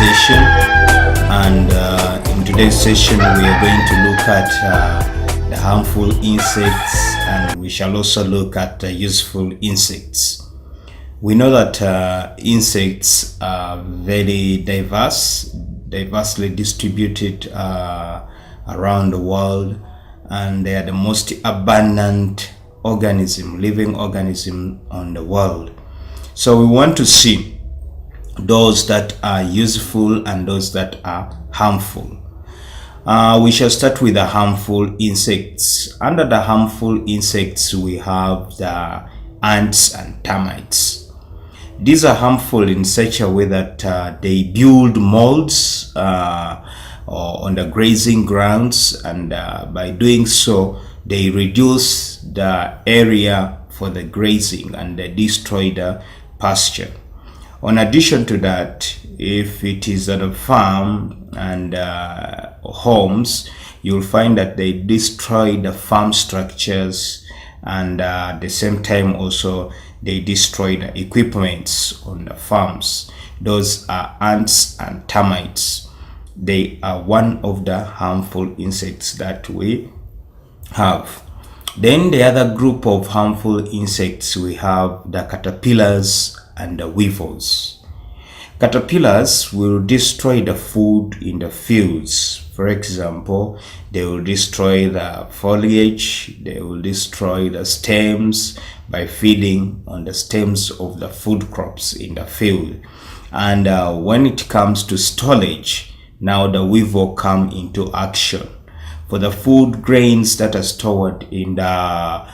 session, and in today's session we are going to look at the harmful insects, and we shall also look at the useful insects. We know that insects are very diversely distributed around the world, and they are the most abundant living organism on the world. So we want to see those that are useful and those that are harmful. We shall start with the harmful insects. Under the harmful insects, we have the ants and termites. These are harmful in such a way that they build molds on the grazing grounds, and by doing so, they reduce the area for the grazing and they destroy the pasture. In addition to that, if it is at a farm and homes, you'll find that they destroy the farm structures, and at the same time also they destroy the equipments on the farms. Those are ants and termites. They are one of the harmful insects that we have. Then the other group of harmful insects, we have the caterpillars and the weevils. Caterpillars will destroy the food in the fields. For example, they will destroy the foliage, they will destroy the stems by feeding on the stems of the food crops in the field. And when it comes to storage, now the weevil come into action. For the food grains that are stored in the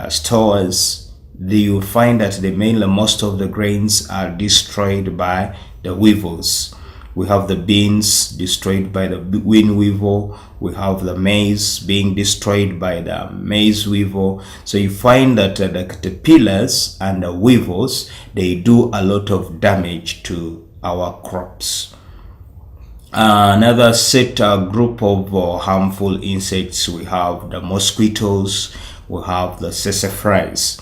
stores, you find that most of the grains are destroyed by the weevils. We have the beans destroyed by the bean weevil. We have the maize being destroyed by the maize weevil. So you find that the caterpillars and the weevils, they do a lot of damage to our crops. Another group of harmful insects, we have the mosquitoes, we have the sassafras.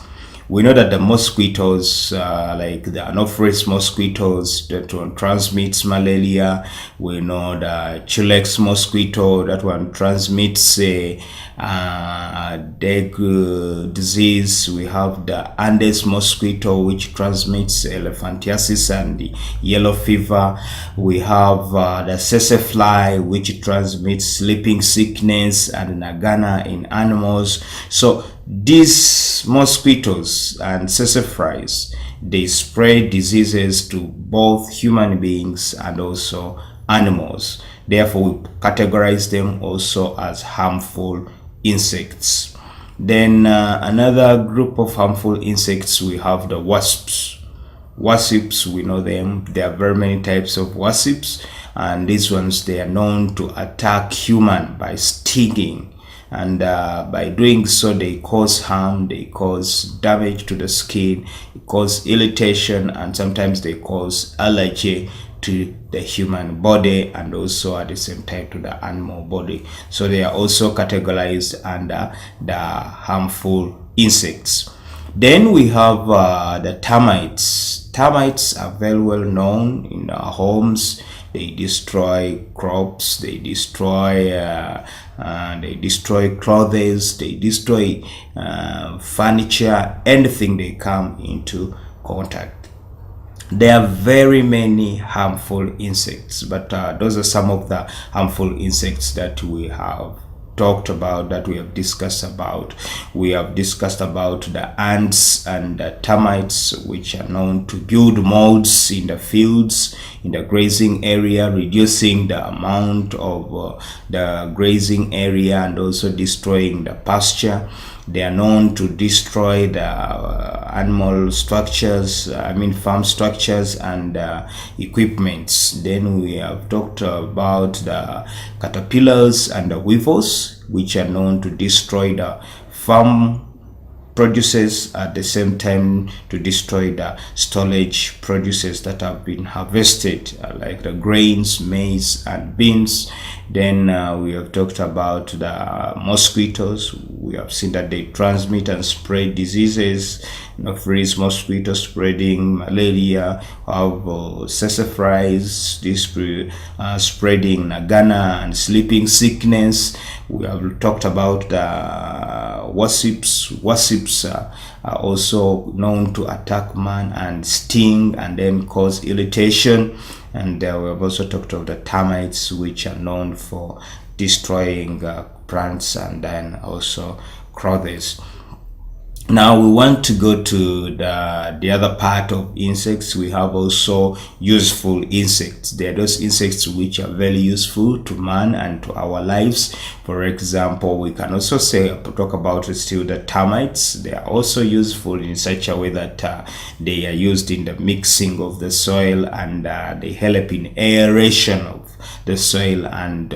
We know that the mosquitoes, like the Anopheles mosquitoes, that one transmits malaria. We know the Chilex mosquito, that one transmits dengue disease. We have the Andes mosquito, which transmits elephantiasis and the yellow fever. We have the sassafly, which transmits sleeping sickness and nagana in animals. So these mosquitoes and sassaflies, they spread diseases to both human beings and also animals. Therefore, we categorize them also as harmful insects. Then another group of harmful insects, we have the wasps. Wasps, we know them. There are very many types of wasps, and these ones, they are known to attack human by stinging. And by doing so, they cause harm, they cause damage to the skin, cause irritation, and sometimes they cause allergy to the human body and also at the same time to the animal body. So they are also categorized under the harmful insects. Then we have the termites. Termites are very well known in our homes. They destroy crops, they destroy clothes, they destroy furniture, anything they come into contact. There are very many harmful insects, but those are some of the harmful insects that we have talked about, that we have discussed about. We have discussed about the ants and the termites, which are known to build molds in the fields, in the grazing area, reducing the amount of the grazing area and also destroying the pasture. They are known to destroy the animal structures, farm structures and equipments. Then we have talked about the caterpillars and the weevils, which are known to destroy the farm produces, at the same time to destroy the storage produces that have been harvested, like the grains, maize and beans. Then we have talked about the mosquitoes. We have seen that they transmit and spread diseases. Anopheles mosquito spreading malaria, have sassafras, this spreading nagana and sleeping sickness. We have talked about the wasps. Wasps are also known to attack man and sting and then cause irritation. And we have also talked of the termites, which are known for destroying plants and then also clothes. Now we want to go to the other part of insects. We have also useful insects. They are those insects which are very useful to man and to our lives. For example, we can also talk about still the termites. They are also useful in such a way that they are used in the mixing of the soil, and they help in aeration of the soil, and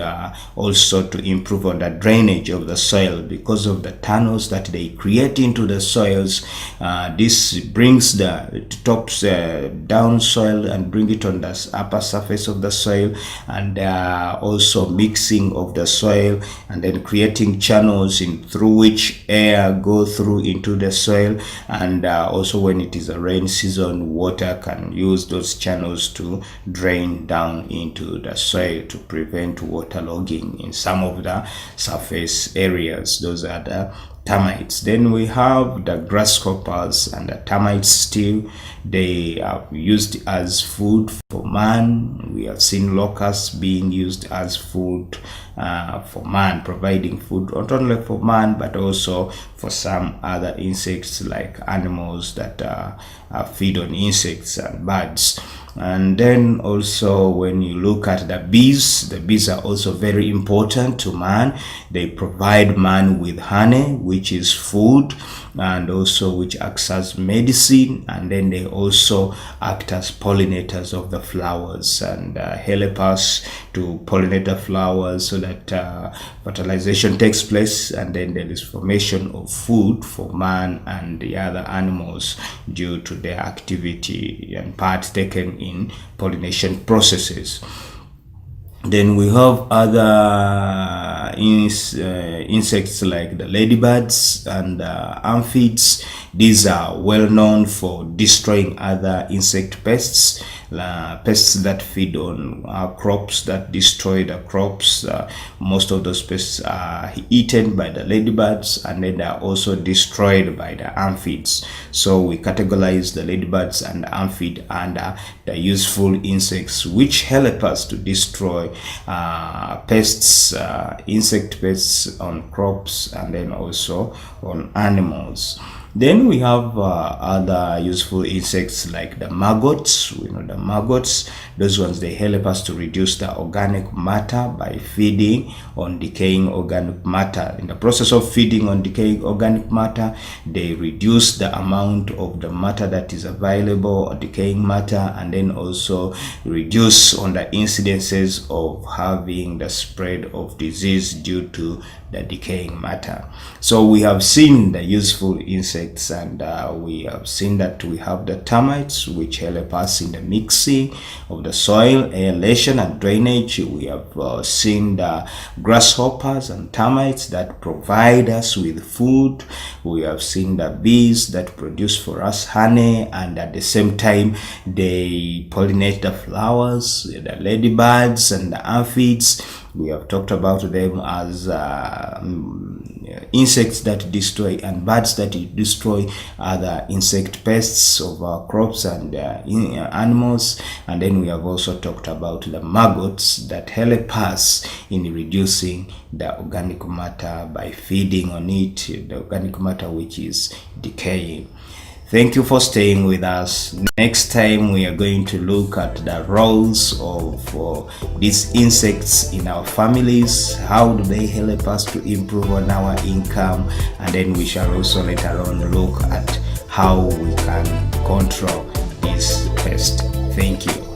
also to improve on the drainage of the soil because of the tunnels that they create into the soils. This brings the tops down soil and bring it on the upper surface of the soil, and also mixing of the soil and then creating channels through which air go through into the soil. And also when it is a rain season, water can use those channels to drain down into the soil to prevent waterlogging in some of the surface areas. Those are the termites. Then we have the grasshoppers and the termites still. They are used as food for man. We have seen locusts being used as food for man, providing food not only for man but also for some other insects like animals that feed on insects and birds. And then also when you look at the bees are also very important to man. They provide man with honey, which is food, and also which acts as medicine, and then they also act as pollinators of the flowers and help us to pollinate the flowers so that fertilization takes place, and then there is formation of food for man and the other animals due to their activity and part taken in pollination processes. Then we have other insects like the ladybirds and aphids. These are well known for destroying other insect pests, pests that feed on crops, that destroy the crops. Most of those pests are eaten by the ladybirds, and then they are also destroyed by the aphids. So we categorize the ladybirds and the aphid under the useful insects, which help us to destroy pests, insect pests on crops and then also on animals. Then we have other useful insects like the maggots. We know the maggots, those ones, they help us to reduce the organic matter by feeding on decaying organic matter. In the process of feeding on decaying organic matter, they reduce the amount of the matter that is available, or decaying matter, and then also reduce on the incidences of having the spread of disease due to the decaying matter. So we have seen the useful insects, and we have seen that we have the termites, which help us in the mixing of the soil, aeration and drainage. We have seen the grasshoppers and termites that provide us with food. We have seen the bees that produce for us honey, and at the same time they pollinate the flowers, the ladybirds and the aphids. We have talked about them as insects that destroy and birds that destroy other insect pests of our crops and animals. And then we have also talked about the maggots that help us in reducing the organic matter by feeding on it, the organic matter which is decaying. Thank you for staying with us. Next time we are going to look at the roles of these insects in our families. How do they help us to improve on our income? And then we shall also later on look at how we can control this pest. Thank you.